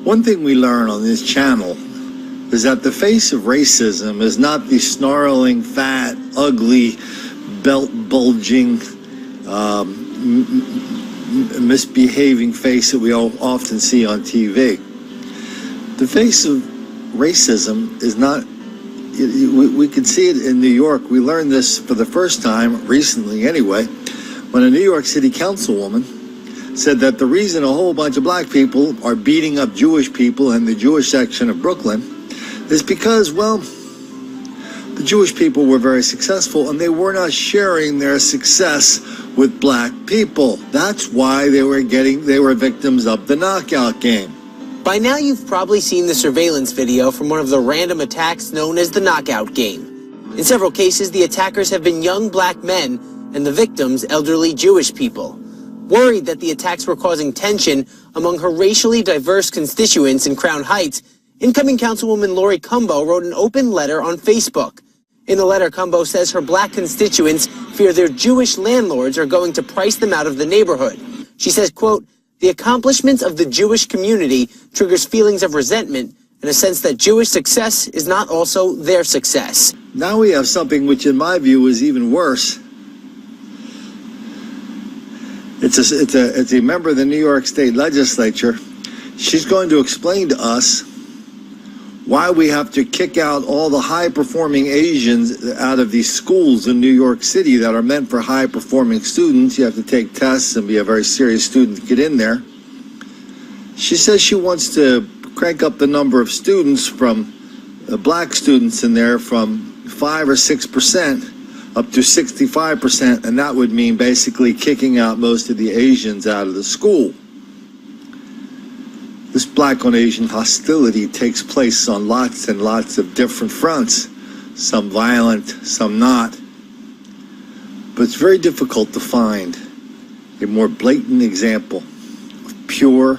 One thing we learn on this channel is that the face of racism is not the snarling, fat, ugly, belt-bulging, misbehaving face that we all often see on TV. The face of racism is not, we can see it in New York. We learned this for the first time, recently anyway, when a New York City councilwoman said that the reason a whole bunch of black people are beating up Jewish people in the Jewish section of Brooklyn is because, well, the Jewish people were very successful and they were not sharing their success with black people. That's why they were victims of the knockout game. By now you've probably seen the surveillance video from one of the random attacks known as the knockout game. In several cases, the attackers have been young black men and the victims elderly Jewish people. Worried that the attacks were causing tension among her racially diverse constituents in Crown Heights, incoming Councilwoman Lori Cumbo wrote an open letter on Facebook. In the letter, Cumbo says her black constituents fear their Jewish landlords are going to price them out of the neighborhood. She says, quote, "The accomplishments of the Jewish community triggers feelings of resentment and a sense that Jewish success is not also their success." Now we have something which in my view is even worse. It's a member of the New York State Legislature. She's going to explain to us why we have to kick out all the high-performing Asians out of these schools in New York City that are meant for high-performing students. You have to take tests and be a very serious student to get in there. She says she wants to crank up the number of students from black students in there from 5 or 6% up to 65%, and that would mean basically kicking out most of the Asians out of the school. This black on Asian hostility takes place on lots and lots of different fronts, some violent, some not. But it's very difficult to find a more blatant example of pure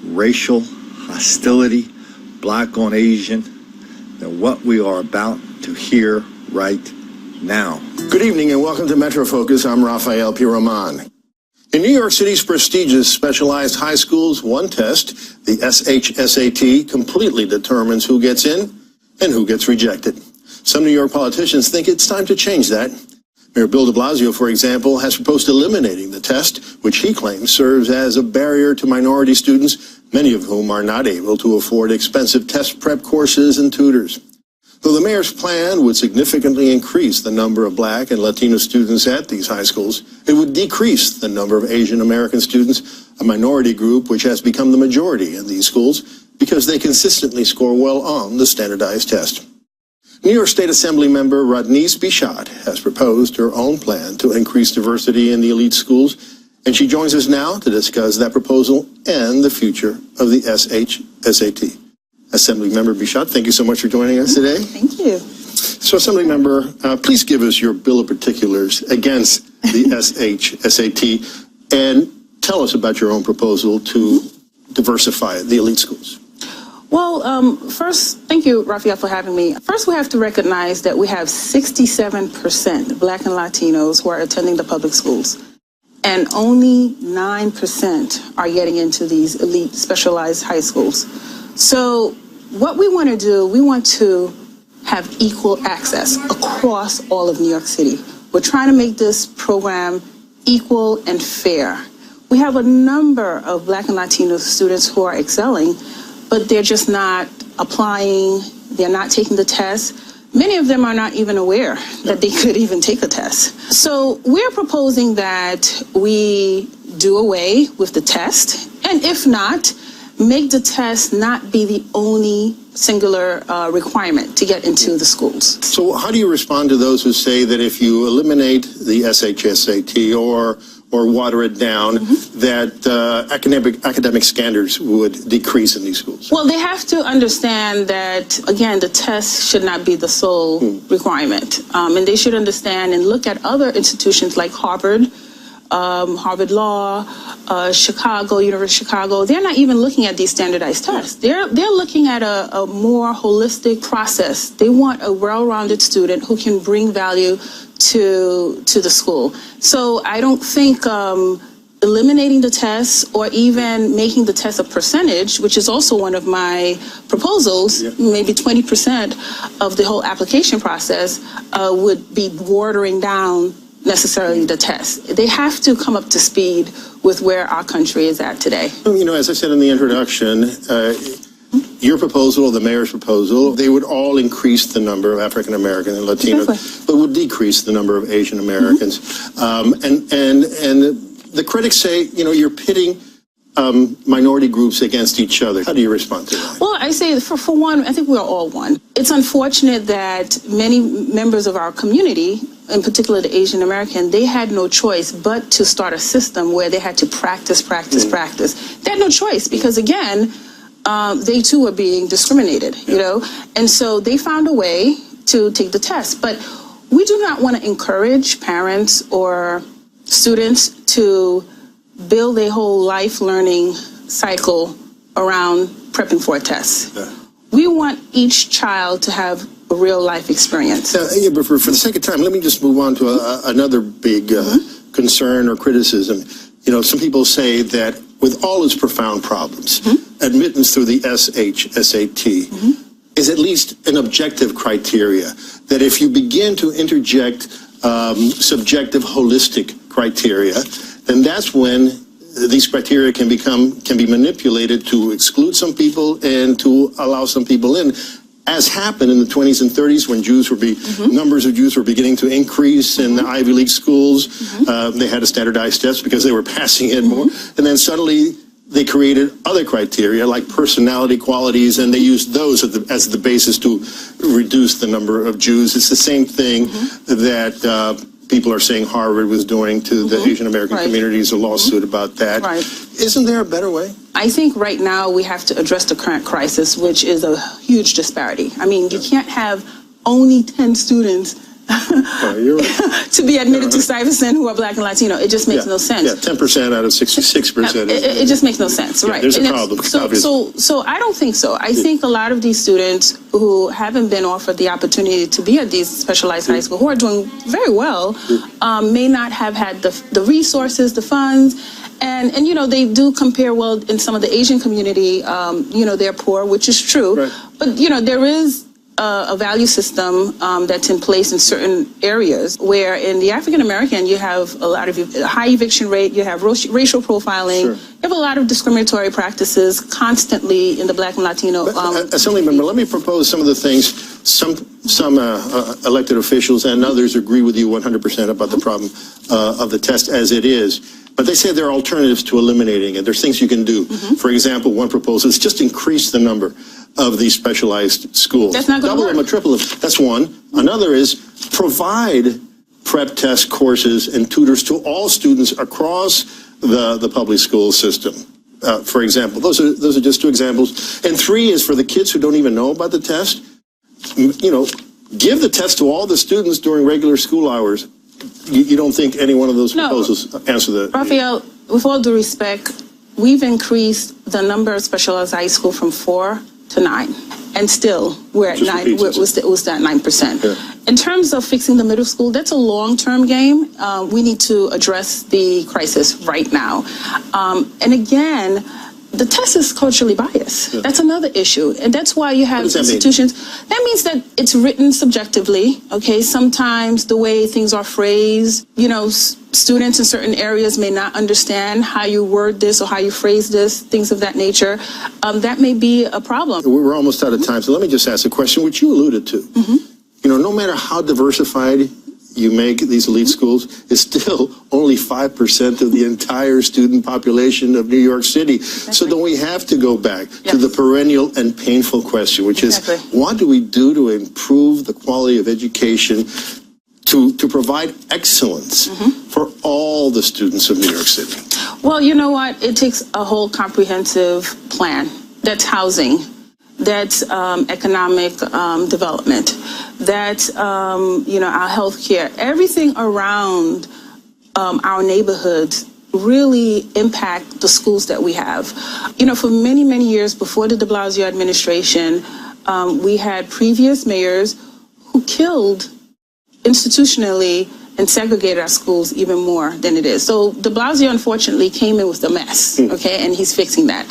racial hostility, black on Asian, than what we are about to hear right now. Good evening and welcome to Metro Focus. I'm Rafael P. Roman. In New York City's prestigious specialized high schools, one test, the SHSAT, completely determines who gets in and who gets rejected. Some New York politicians think it's time to change that. Mayor Bill de Blasio, for example, has proposed eliminating the test, which he claims serves as a barrier to minority students, many of whom are not able to afford expensive test prep courses and tutors. Though the mayor's plan would significantly increase the number of black and Latino students at these high schools, it would decrease the number of Asian American students, a minority group which has become the majority in these schools because they consistently score well on the standardized test. New York State Assembly member Rodneyce Bichat has proposed her own plan to increase diversity in the elite schools, and she joins us now to discuss that proposal and the future of the SHSAT. Assemblymember Bichat, thank you so much for joining us today. Thank you. So, Assemblymember, please give us your bill of particulars against the SHSAT and tell us about your own proposal to diversify the elite schools. Well, first, thank you, Rafael, for having me. First, we have to recognize that we have 67% Black and Latinos who are attending the public schools, and only 9% are getting into these elite specialized high schools. So what we want to do, we want to have equal access across all of New York City. We're trying to make this program equal and fair. We have a number of Black and Latino students who are excelling, but they're just not applying, they're not taking the test. Many of them are not even aware that they could even take the test. So we're proposing that we do away with the test, and if not, make the test not be the only singular requirement to get into the schools. So how do you respond to those who say that if you eliminate the SHSAT or water it down, that academic standards would decrease in these schools? Well, they have to understand that, again, the test should not be the sole requirement. And they should understand and look at other institutions like Harvard, Harvard Law, Chicago, University of Chicago. They're not even looking at these standardized tests. They're looking at a more holistic process. They want a well-rounded student who can bring value to the school. So I don't think eliminating the test or even making the test a percentage, which is also one of my proposals, maybe 20% of the whole application process would be watering down necessarily the test. They have to come up to speed with where our country is at today. You know, as I said in the introduction, your proposal, the mayor's proposal, they would all increase the number of African American and Latinos, but would decrease the number of Asian Americans. And the critics say, you know, you're pitting minority groups against each other. How do you respond to that? Well, I say, for one, I think we're all one. It's unfortunate that many members of our community, in particular the Asian American, they had no choice but to start a system where they had to practice. They had no choice because, again, they too were being discriminated, you know, and so they found a way to take the test. But we do not want to encourage parents or students to build a whole life learning cycle around prepping for a test. We want each child to have a real life experience. But for the sake of time, let me just move on to another big concern or criticism. You know, some people say that with all its profound problems, admittance through the SHSAT is at least an objective criteria, that if you begin to interject subjective, holistic criteria, then that's when these criteria can be manipulated to exclude some people and to allow some people in, as happened in the 20s and 30s when Jews were numbers of Jews were beginning to increase in the Ivy League schools. They had a standardized test because they were passing it more, and then suddenly they created other criteria like personality qualities, and they used those as the basis to reduce the number of Jews. It's the same thing that people are saying Harvard was doing to the Asian American communities, a lawsuit about that. Isn't there a better way? I think right now we have to address the current crisis, which is a huge disparity. I mean, you can't have only 10 students to be admitted to Stuyvesant who are Black and Latino. It just makes no sense. Yeah, 10% out of 66%. It just makes no sense, right? There's a problem, obviously. So I don't think so. I think a lot of these students who haven't been offered the opportunity to be at these specialized high schools, who are doing very well, may not have had the resources, the funds, and you know, they do compare well in some of the Asian community, you know, they're poor, which is true. But, you know, there is a value system that's in place in certain areas where in the African American you have a lot of high eviction rate, you have racial profiling, you have a lot of discriminatory practices constantly in the Black and Latino. Assemblymember, let me propose some of the things some elected officials and others agree with you 100% about the problem of the test as it is. But they say there are alternatives to eliminating it. There's things you can do. For example, one proposal is just increase the number of these specialized schools. That's not going to work. Double them or triple them. That's one. Another is provide prep test courses and tutors to all students across the public school system. For example, those are just two examples. And three is for the kids who don't even know about the test. You know, give the test to all the students during regular school hours. You don't think any one of those proposals answer that? Raphael, with all due respect, we've increased the number of specialized high school from 4 to 9, and still we're at 9. It was that 9%. In terms of fixing the middle school, that's a long-term game. We need to address the crisis right now. And again, the test is culturally biased. That's another issue. And that's why you have institutions. That means that it's written subjectively, okay? Sometimes the way things are phrased, you know, students in certain areas may not understand how you word this or how you phrase this, things of that nature. That may be a problem. We're almost out of time, so let me just ask a question, which you alluded to. You know, no matter how diversified you make these elite schools, it's still only 5% of the entire student population of New York City. So then we have to go back to the perennial and painful question, which is, what do we do to improve the quality of education to provide excellence for all the students of New York City? Well, you know what? It takes a whole comprehensive plan. That's housing. That's economic development. That's, you know, our healthcare. Everything around our neighborhoods really impact the schools that we have. You know, for many, many years before the de Blasio administration, we had previous mayors who killed institutionally and segregated our schools even more than it is. So de Blasio, unfortunately, came in with a mess, okay, and he's fixing that.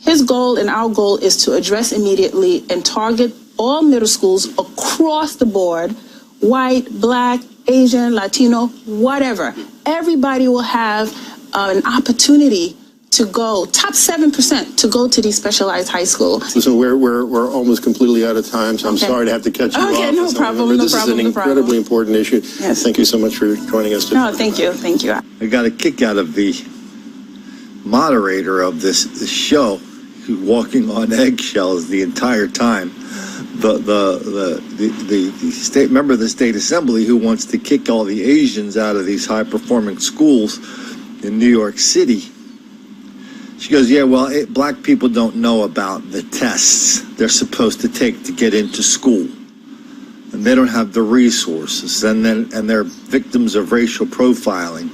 His goal and our goal is to address immediately and target all middle schools across the board, white, black, Asian, Latino, whatever. Everybody will have an opportunity to go, top 7% to go to these specialized high schools. So we're almost completely out of time, so I'm sorry to have to cut you off. Okay, no problem, This is an incredibly important issue. Yes. Thank you so much for joining us today. No, thank you. I got a kick out of the moderator of this show, who's walking on eggshells the entire time. The state member of the state assembly who wants to kick all the Asians out of these high-performing schools in New York City. She goes, yeah, well, black people don't know about the tests they're supposed to take to get into school. And they don't have the resources. And they're victims of racial profiling.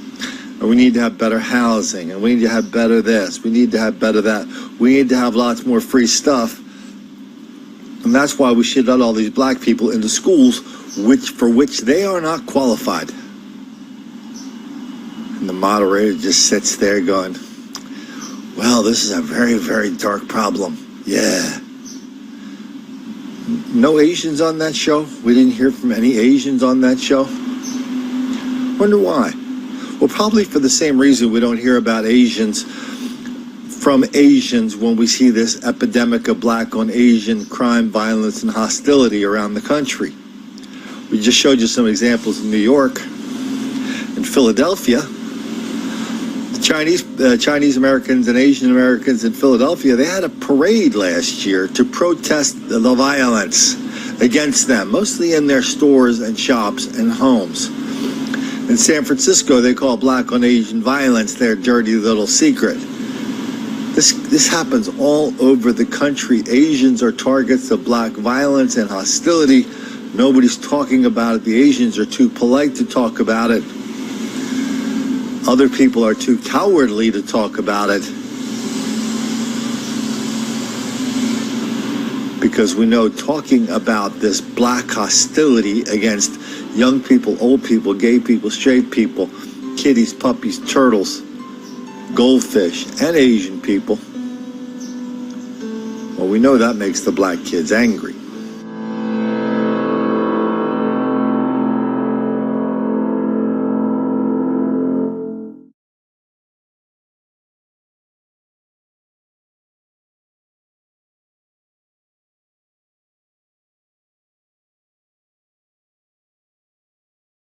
And we need to have better housing. And we need to have better this. We need to have better that. We need to have lots more free stuff. And that's why we should let all these black people into schools for which they are not qualified. And the moderator just sits there going, well, this is a very, very dark problem. Yeah. No Asians on that show? We didn't hear from any Asians on that show? Wonder why? Well, probably for the same reason we don't hear about Asians from Asians when we see this epidemic of black on Asian crime, violence, and hostility around the country. We just showed you some examples in New York and Philadelphia. Chinese Americans and Asian Americans in Philadelphia, they had a parade last year to protest the violence against them, mostly in their stores and shops and homes. In San Francisco, they call black on Asian violence their dirty little secret. This happens all over the country. Asians are targets of black violence and hostility. Nobody's talking about it. The Asians are too polite to talk about it. Other people are too cowardly to talk about it. Because we know talking about this black hostility against young people, old people, gay people, straight people, kitties, puppies, turtles, goldfish, and Asian people, well, we know that makes the black kids angry.